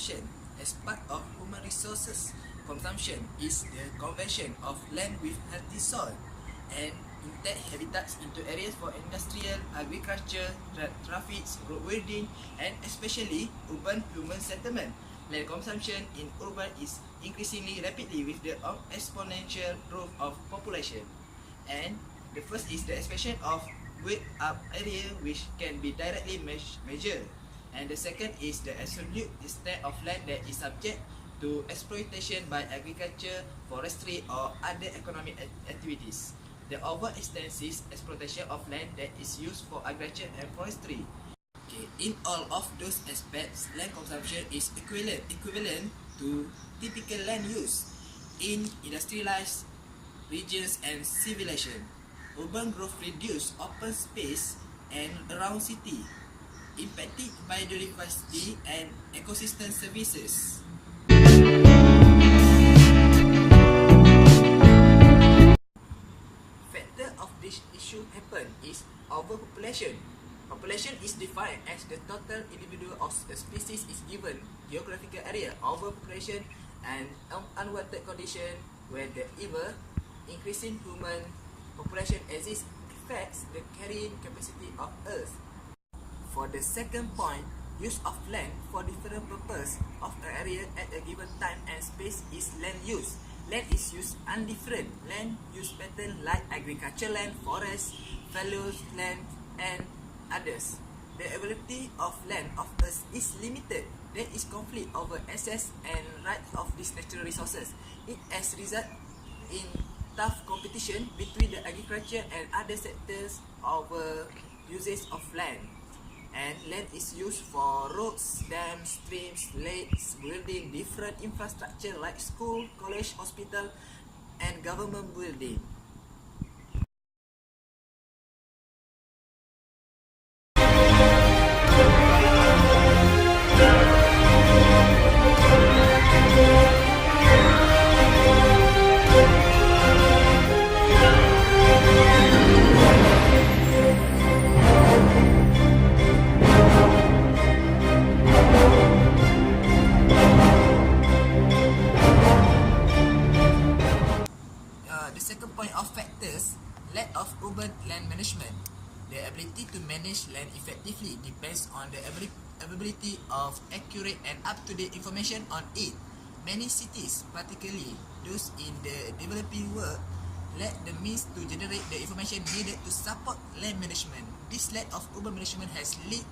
consumption as part of human resources consumption is the conversion of land with healthy soil and intact habitats into areas for industrial, agriculture, traffic, roadworking, and especially urban human settlement. Land consumption in urban is increasingly rapidly with the exponential growth of population. And the first is the expansion of built up area which can be directly measured. And the second is the absolute extent of land that is subject to exploitation by agriculture, forestry, or other economic activities. The overextensive exploitation of land that is used for agriculture and forestry. Okay, in all of those aspects, land consumption is equivalent to typical land use in industrialized regions and civilization. Urban growth reduced open space and around city, impacted biodiversity and ecosystem services. Factor of this issue happen is overpopulation. Population is defined as the total individual of a species is given geographical area. Overpopulation and unwanted condition where the ever increasing human population exists affects the carrying capacity of Earth. For the second point, use of land for different purpose of an area at a given time and space is land use. Land is used undifferent. Land use pattern like agriculture land, forest, fallow land, and others. The availability of land of Earth is limited. There is conflict over access and rights of these natural resources. It has resulted in tough competition between the agriculture and other sectors over usage of land. And land is used for roads, dams, streams, lakes, building different infrastructure like school, college, hospital, and government building. The second point of factors, lack of urban land management. The ability to manage land effectively depends on the availability of accurate and up-to-date information on it. Many cities, particularly those in the developing world, lack the means to generate the information needed to support land management. This lack of urban management has led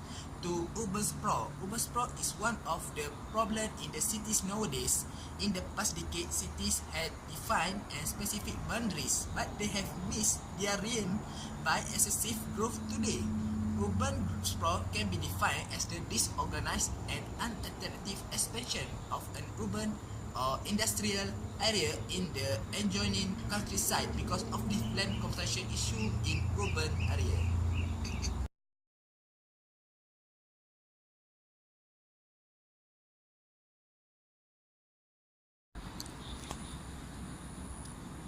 to urban sprawl. Urban sprawl is one of the problems in the cities nowadays. In the past decade, cities had defined and specific boundaries, but they have missed their aim by excessive growth today. Urban sprawl can be defined as the disorganized and unattractive expansion of an urban or industrial area in the adjoining countryside because of the land consumption issue in urban area.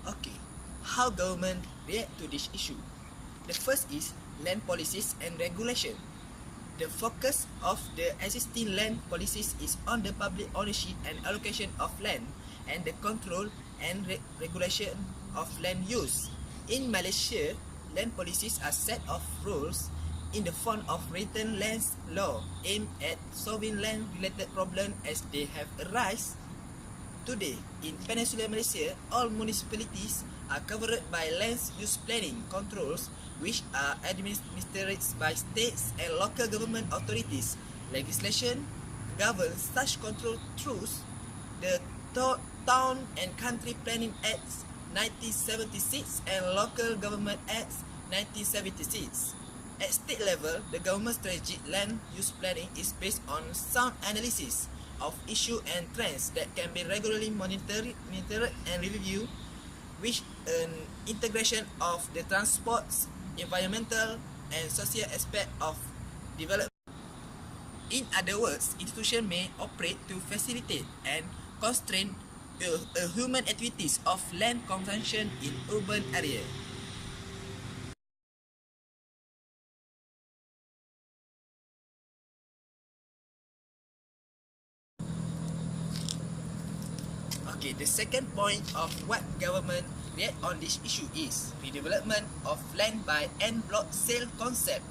Okay, how government react to this issue? The first is land policies and regulation. The focus of the existing land policies is on the public ownership and allocation of land and the control and regulation of land use. In Malaysia, land policies are set of rules in the form of written land law aimed at solving land-related problems as they have arisen. Today, in Peninsular Malaysia, all municipalities are covered by land use planning controls which are administered by states and local government authorities. Legislation governs such control through the Town and Country Planning Acts 1976 and Local Government Acts 1976. At state level, the government strategic land use planning is based on sound analysis of issues and trends that can be regularly monitored and reviewed, with an integration of the transport, environmental, and social aspect of development. In other words, institutions may operate to facilitate and constrain human activities of land consumption in urban areas. The second point of what government react on this issue is redevelopment of land by en bloc sale concept.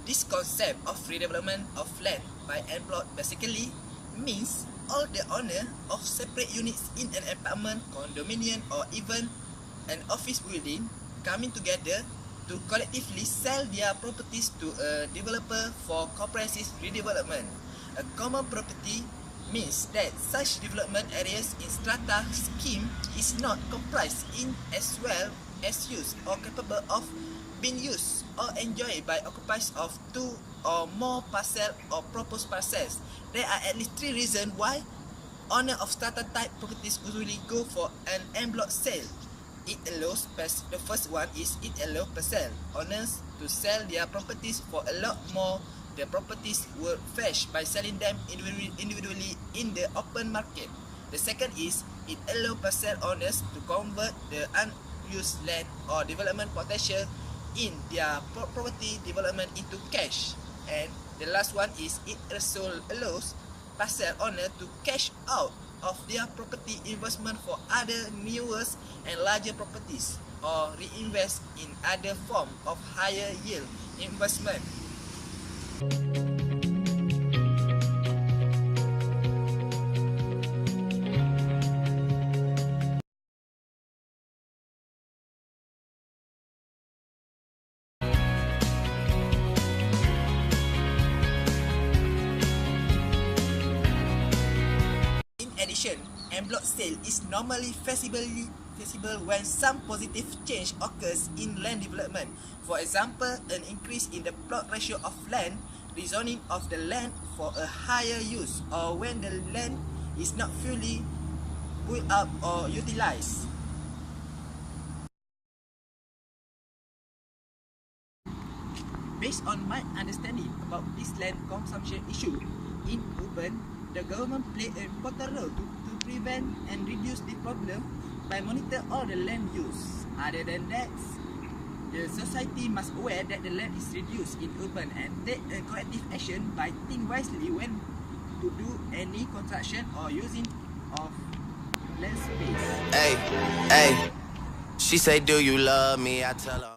This concept of redevelopment of land by en bloc basically means all the owner of separate units in an apartment, condominium or even an office building coming together to collectively sell their properties to a developer for comprehensive redevelopment. A common property means that such development areas in strata scheme is not comprised in as well as used or capable of being used or enjoyed by occupiers of two or more parcel or proposed parcels. There are at least 3 reasons why owner of strata type properties usually go for an en bloc sale. It allows, the first one is it allows parcel owners to sell their properties for a lot more the properties were fetched by selling them individually in the open market. The second is it allows parcel owners to convert the unused land or development potential in their property development into cash. And the last one is it also allows parcel owner to cash out of their property investment for other newer and larger properties or reinvest in other form of higher yield investment. In addition, en bloc sale is normally feasible when some positive change occurs in land development. For example, an increase in the plot ratio of land, rezoning of the land for a higher use, or when the land is not fully built up or utilized. Based on my understanding about this land consumption issue in urban, the government play an important role to prevent and reduce the problem by monitor all the land use. Other than that, the society must aware that the land is reduced in urban and take a corrective action by think wisely when to do any construction or using of land space. Hey, she say, do you love me? I tell her.